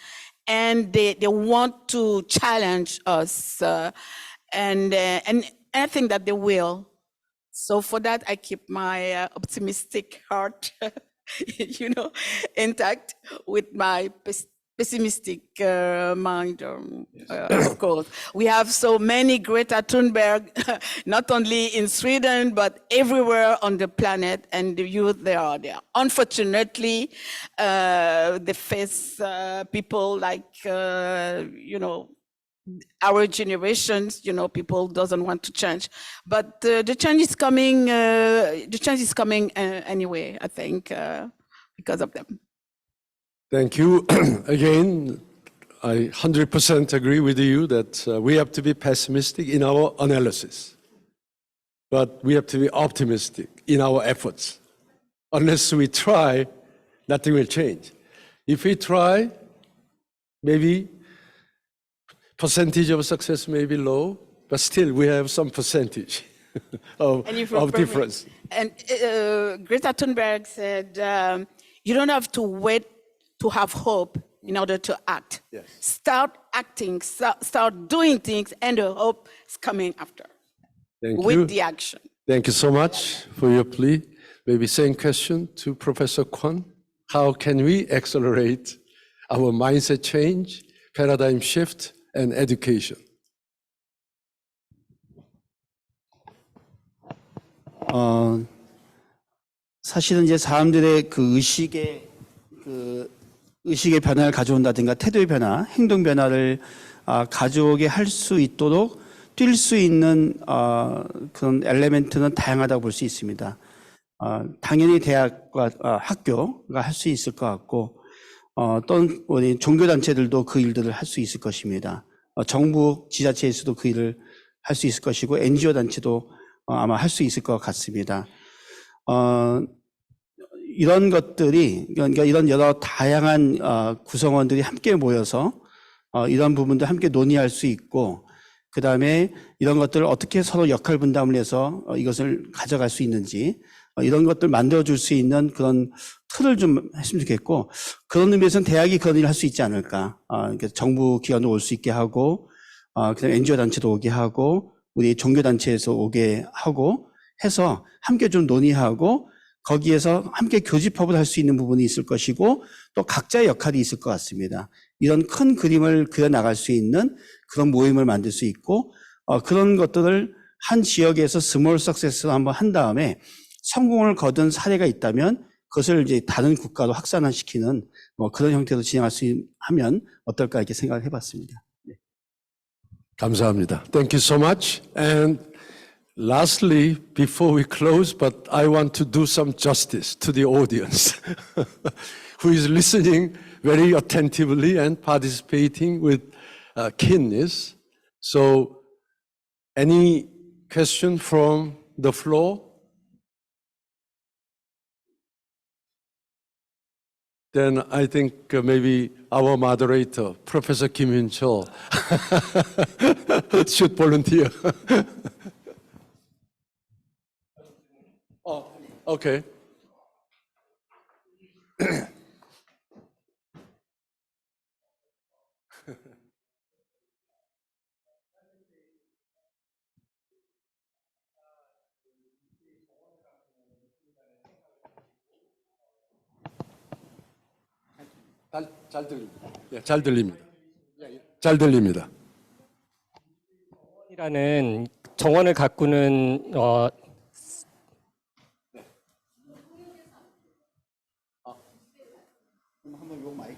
and they want to challenge us. and I think that they will. So for that, I keep my optimistic heart, intact with my pessimistic mind. Of course, we have so many Greta Thunberg, not only in Sweden but everywhere on the planet, and the youth they are there. Unfortunately, they face people like our generations. People doesn't want to change, but the change is coming. The change is coming anyway. I think because of them. Thank you. Again, I 100% agree with you that we have to be pessimistic in our analysis, but we have to be optimistic in our efforts. Unless we try, nothing will change. If we try, maybe percentage of success may be low, but still we have some percentage of difference. And Greta Thunberg said, you don't have to wait to have hope in order to act. Yes. Start acting, start doing things, and the hope is coming after. Thank with you. The action. Thank you so much for your plea. Maybe same question to Professor Kwon. How can we accelerate our mindset change, paradigm shift, and education? 사실은 이제 사람들의 그 의식의 변화를 가져온다든가 태도의 변화, 행동 변화를 가져오게 할 수 있도록 뛸 수 있는 그런 엘레멘트는 다양하다고 볼 수 있습니다. 당연히 대학과 학교가 할 수 있을 것 같고 또는 우리 종교단체들도 그 일들을 할 수 있을 것입니다. 정부 지자체에서도 그 일을 할 수 있을 것이고 NGO 단체도 아마 할 수 있을 것 같습니다. 이런 것들이, 그러니까 이런 여러 다양한 구성원들이 함께 모여서 이런 부분도 함께 논의할 수 있고, 그 다음에 이런 것들을 어떻게 서로 역할 분담을 해서 이것을 가져갈 수 있는지, 이런 것들 만들어줄 수 있는 그런 틀을 좀 했으면 좋겠고, 그런 의미에서는 대학이 그런 일을 할 수 있지 않을까. 그러니까 정부 기관도 올 수 있게 하고, 그다음에 NGO 단체도 오게 하고, 우리 종교단체에서 오게 하고 해서 함께 좀 논의하고, 거기에서 함께 교집합을 할 수 있는 부분이 있을 것이고 또 각자의 역할이 있을 것 같습니다. 이런 큰 그림을 그려나갈 수 있는 그런 모임을 만들 수 있고 그런 것들을 한 지역에서 스몰 석세스로 한번 한 다음에 성공을 거둔 사례가 있다면 그것을 이제 다른 국가로 확산시키는 그런 형태로 진행할 수 하면 어떨까 이렇게 생각을 해봤습니다. 네. 감사합니다. Thank you so much. And lastly, before we close, but I want to do some justice to the audience who is listening very attentively and participating with keenness. So, any question from the floor? Then I think maybe our moderator, Professor Kim Hyun-chul, should volunteer. Oh, okay. 잘 들립니다. 예, 잘 들립니다. 잘 들립니다. 이라는 정원을 가꾸는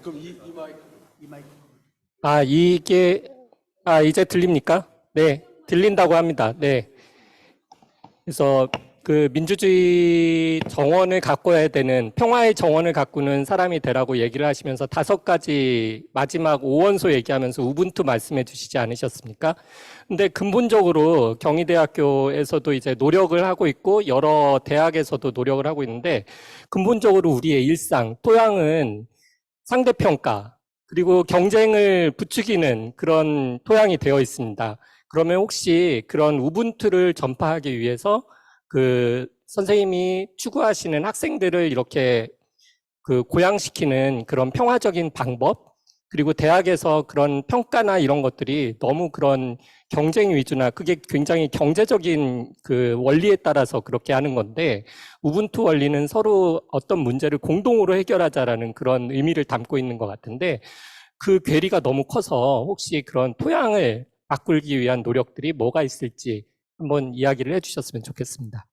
그럼 이 마이크. 이제 들립니까? 네, 들린다고 합니다. 네. 그래서 그 민주주의 정원을 가꿔야 되는 평화의 정원을 가꾸는 사람이 되라고 얘기를 하시면서 5가지 마지막 5원소 얘기하면서 우분투 말씀해 주시지 않으셨습니까? 근데 근본적으로 경희대학교에서도 이제 노력을 하고 있고 여러 대학에서도 노력을 하고 있는데 근본적으로 우리의 일상, 토양은 상대평가 그리고 경쟁을 부추기는 그런 토양이 되어 있습니다. 그러면 혹시 그런 우분투를 전파하기 위해서 그 선생님이 추구하시는 학생들을 이렇게 그 고양시키는 그런 평화적인 방법, 그리고 대학에서 그런 평가나 이런 것들이 너무 그런 경쟁 위주나 그게 굉장히 경제적인 그 원리에 따라서 그렇게 하는 건데, 우분투 원리는 서로 어떤 문제를 공동으로 해결하자라는 그런 의미를 담고 있는 것 같은데, 그 괴리가 너무 커서 혹시 그런 토양을 바꾸기 위한 노력들이 뭐가 있을지 한번 이야기를 해주셨으면 좋겠습니다.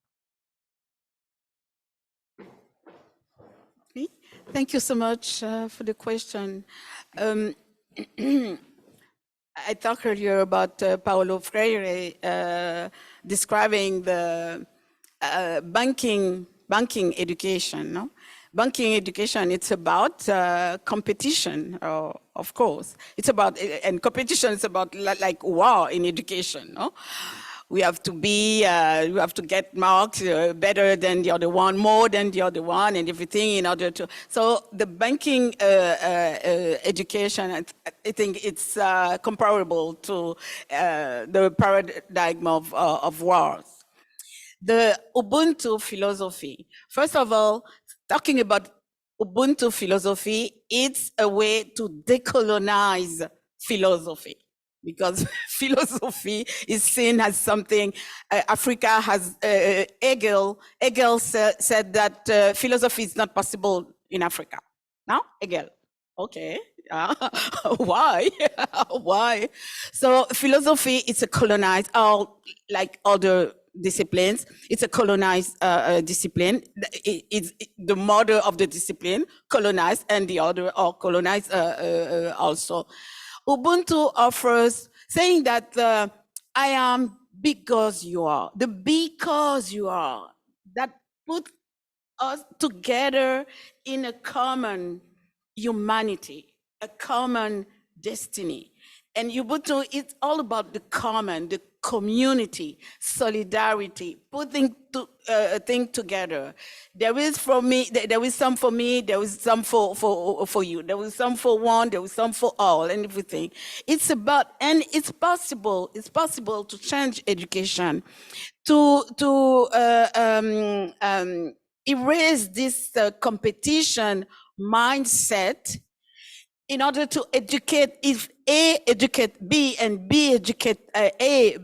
Thank you so much for the question. I talked earlier about Paulo Freire describing the banking education. No? Banking education, it's about competition, of course. It's about, and competition is about like war in education. No? We have to be, we have to get marks better than the other one, more than the other one, and everything in order to. So the banking education, I think it's comparable to the paradigm of wars. The Ubuntu philosophy. First of all, talking about Ubuntu philosophy, it's a way to decolonize philosophy. Because philosophy is seen as something, Africa has, Hegel said that philosophy is not possible in Africa. No? Hegel. Okay. Why? Why? So philosophy is a colonized, like other disciplines, it's a colonized discipline. It's the mother of the discipline, colonized, and the other are colonized also. Ubuntu offers saying that I am because you are, the because you are, that put us together in a common humanity, a common destiny. And Ubuntu, it's all about the common, the community, solidarity, putting things together. There is for me, there is some for me, there is some for you, there is some for one, there is some for all, and everything. It's about, and it's possible to change education, to erase this competition mindset in order to educate, if A educate B and B educate A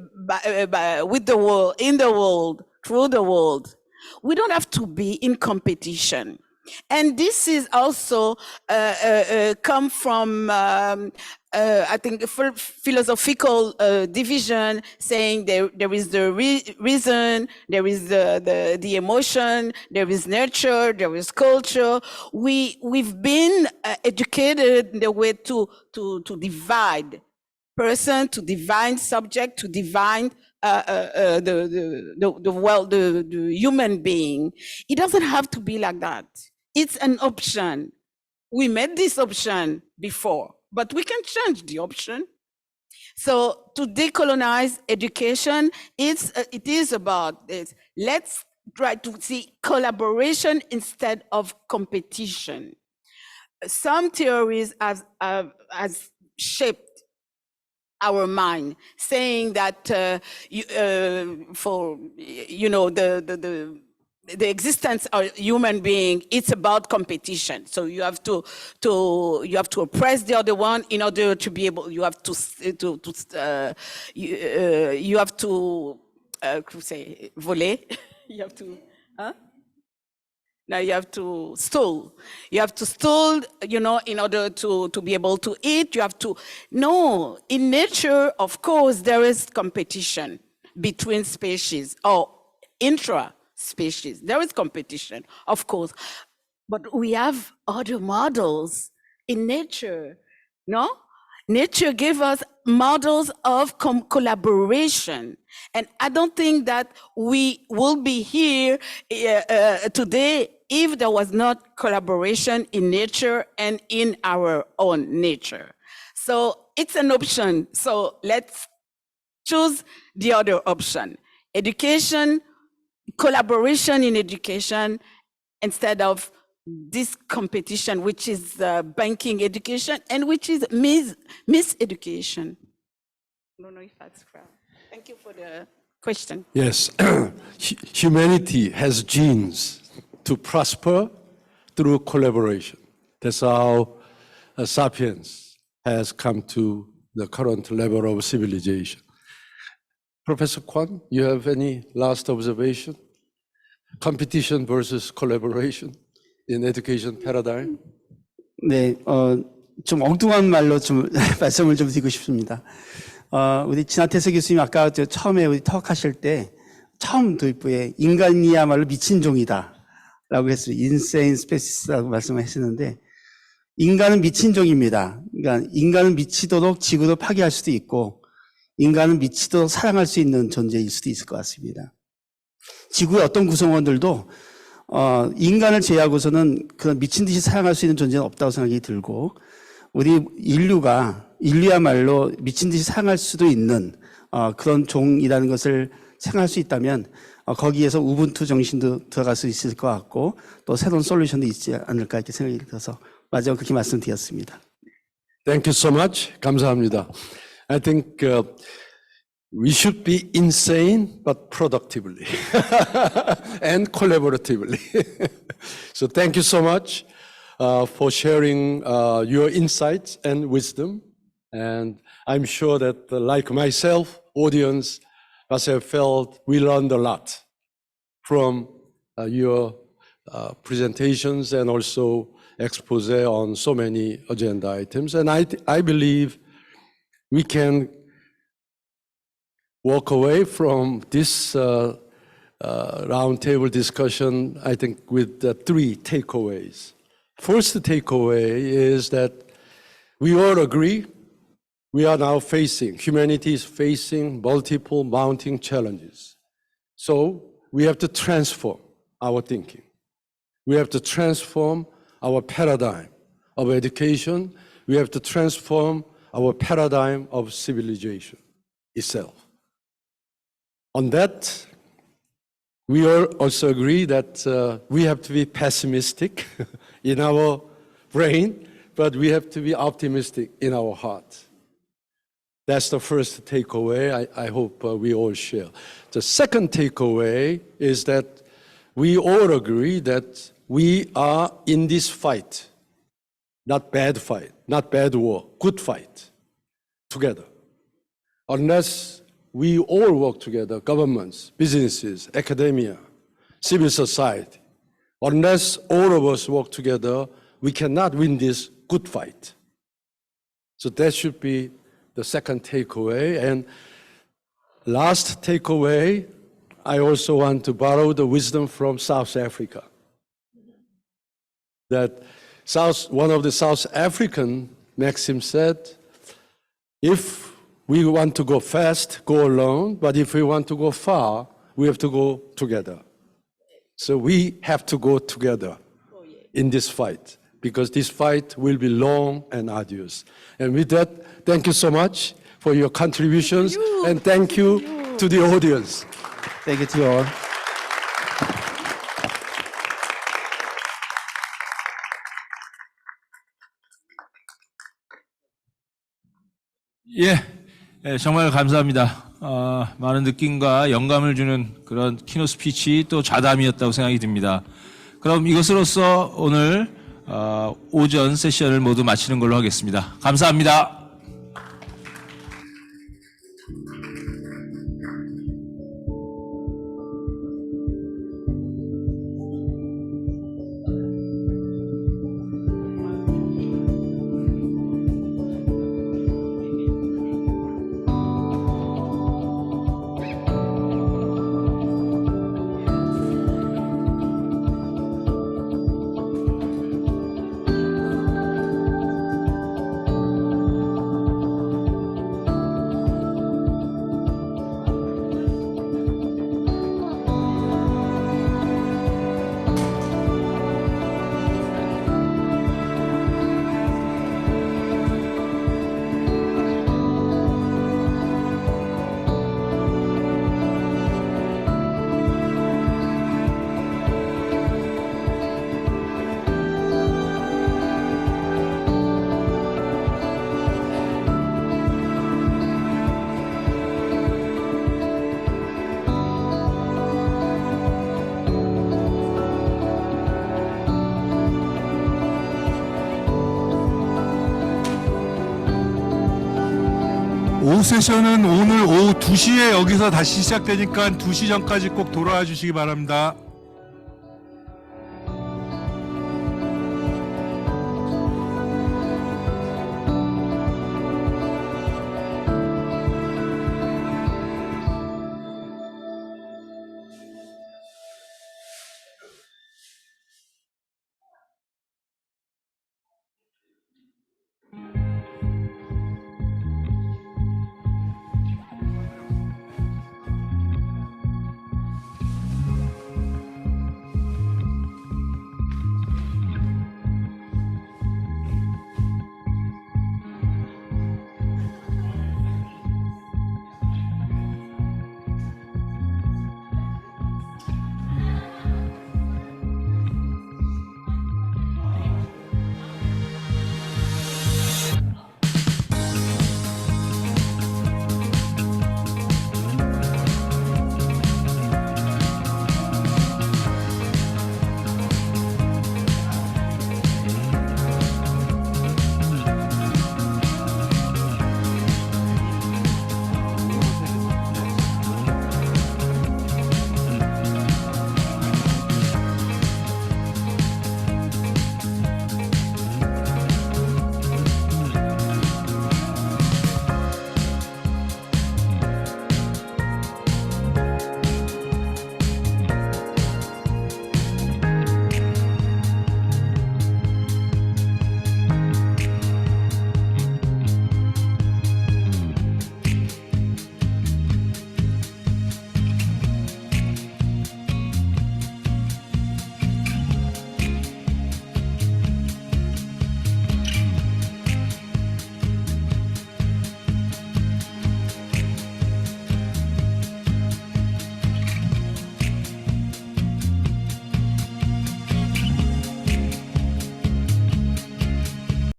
with the world, in the world, through the world, we don't have to be in competition. And this is also come from, I think, philosophical division, saying there is the reason, there is the emotion, there is nurture, there is culture. We've been educated in the way to divide person, to divine subject, to divine the human being. It doesn't have to be like that. It's an option. We made this option before, but we can change the option. So to decolonize education, it is about this. Let's try to see collaboration instead of competition. Some theories have shaped our mind, saying that for the existence of human being, it's about competition. So you have to oppress the other one in order to be able. You have to say voler. You have to. Now you have to stall. You have to stall, in order to be able to eat. You have to. No, in nature, of course, there is competition between species or intra-species. There is competition, of course. But we have other models in nature, no? Nature gave us models of collaboration. And I don't think that we will be here today if there was not collaboration in nature and in our own nature. So it's an option. So let's choose the other option. Education, collaboration in education, instead of this competition, which is banking education and which is miseducation. I don't know if that's fair. Thank you for the question. Yes, humanity has genes to prosper through collaboration. That's how sapiens has come to the current level of civilization. Professor Kwan, you have any last observation? Competition versus collaboration in education paradigm? 네, 좀 엉뚱한 말로 좀 말씀을 좀 드리고 싶습니다. 우리 진화태세 교수님 아까 처음에 우리 턱하실 때 처음 도입부에 인간이야말로 미친 종이다 라고 했어요. insane species라고 말씀하시는데 인간은 미친 종입니다. 그러니까 인간은 미치도록 지구도 파괴할 수도 있고 인간은 미치도록 사랑할 수 있는 존재일 수도 있을 것 같습니다. 지구의 어떤 구성원들도 인간을 제외하고서는 그런 미친 듯이 사랑할 수 있는 존재는 없다고 생각이 들고 우리 인류야말로 미친 듯이 사랑할 수도 있는 그런 종이라는 것을 생각할 수 있다면 거기에서 우분투 정신도 들어갈 수 있을 것 같고 또 새로운 솔루션도 있지 않을까 이렇게 생각이 들어서 마지막 그렇게 말씀드렸습니다. Thank you so much. 감사합니다. I think we should be insane but productively and collaboratively. So thank you so much for sharing your insights and wisdom. And I'm sure that like myself, audience must have felt we learned a lot from your presentations and also expose on so many agenda items. And I believe we can walk away from this roundtable discussion, I think, with 3 takeaways. First takeaway is that we all agree we are now humanity is facing multiple mounting challenges. So we have to transform our thinking. We have to transform our paradigm of education. We have to transform our paradigm of civilization itself. On that, we all also agree that we have to be pessimistic in our brain, but we have to be optimistic in our heart. That's the first takeaway I hope we all share. The second takeaway is that we all agree that we are in this fight, not bad war, good fight, together. Unless we all work together, governments, businesses, academia, civil society, unless all of us work together, we cannot win this good fight. So that should be the second takeaway. And last takeaway, I also want to borrow the wisdom from South Africa. That one of the South African maxims said, if we want to go fast, go alone, but if we want to go far, we have to go together. So we have to go together in this fight, because this fight will be long and arduous. And with that, thank you so much for your contributions, and thank you to the audience. Thank you to you all. 정말 감사합니다. 많은 느낌과 영감을 주는 그런 키노 스피치 또 좌담이었다고 생각이 듭니다. 그럼 이것으로써 오늘 오전 세션을 모두 마치는 걸로 하겠습니다. 감사합니다. 오후 세션은 오늘 오후 2시에 여기서 다시 시작되니까 2시 전까지 꼭 돌아와 주시기 바랍니다.